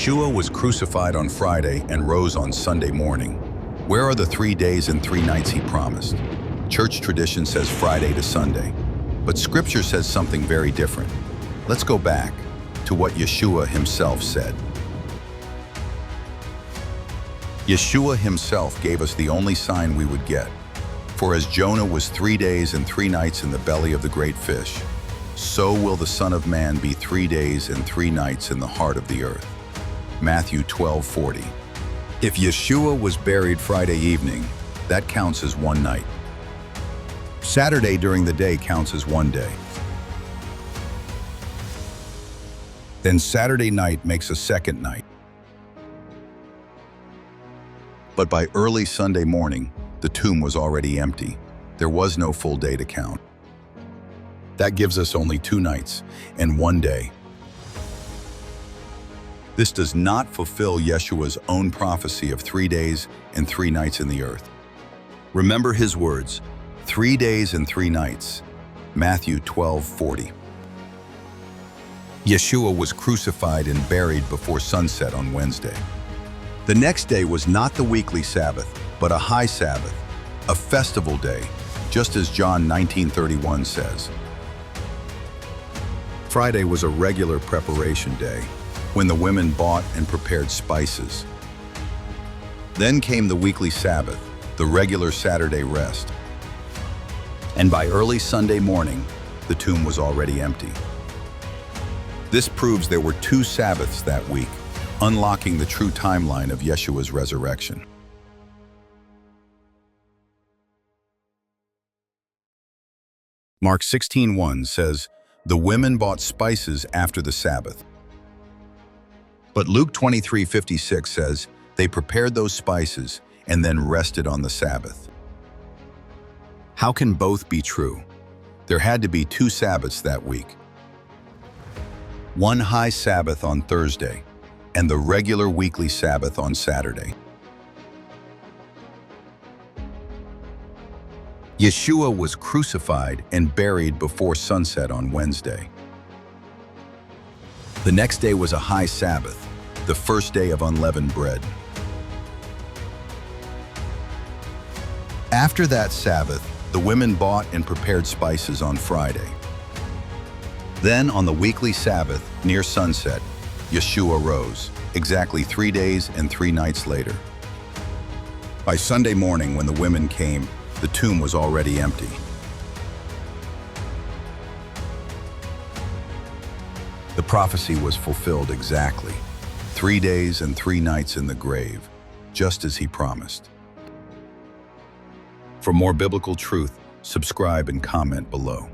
Yeshua was crucified on Friday and rose on Sunday morning. Where are the 3 days and 3 nights he promised? Church tradition says Friday to Sunday, but Scripture says something very different. Let's go back to what Yeshua himself said. Yeshua himself gave us the only sign we would get. For as Jonah was 3 days and 3 nights in the belly of the great fish, so will the Son of Man be 3 days and 3 nights in the heart of the earth. Matthew 12:40. If Yeshua was buried Friday evening, that counts as 1 night. Saturday during the day counts as 1 day. Then Saturday night makes a 2nd night. But by early Sunday morning, the tomb was already empty. There was no full day to count. That gives us only 2 nights and 1 day. This does not fulfill Yeshua's own prophecy of 3 days and 3 nights in the earth. Remember his words, 3 days and 3 nights, Matthew 12:40. Yeshua was crucified and buried before sunset on Wednesday. The next day was not the weekly Sabbath, but a High Sabbath, a festival day, just as John 19:31 says. Friday was a regular preparation day, when the women bought and prepared spices. Then came the weekly Sabbath, the regular Saturday rest. And by early Sunday morning, the tomb was already empty. This proves there were 2 Sabbaths that week, unlocking the true timeline of Yeshua's resurrection. Mark 16:1 says, "The women bought spices after the Sabbath." But Luke 23:56 says, "They prepared those spices and then rested on the Sabbath." How can both be true? There had to be 2 Sabbaths that week. One High Sabbath on Thursday, and the regular weekly Sabbath on Saturday. Yeshua was crucified and buried before sunset on Wednesday. The next day was a High Sabbath, the first day of unleavened bread. After that Sabbath, the women bought and prepared spices on Friday. Then on the weekly Sabbath, near sunset, Yeshua rose, exactly 3 days and 3 nights later. By Sunday morning, when the women came, the tomb was already empty. The prophecy was fulfilled exactly. 3 days and 3 nights in the grave, just as he promised. For more biblical truth, subscribe and comment below.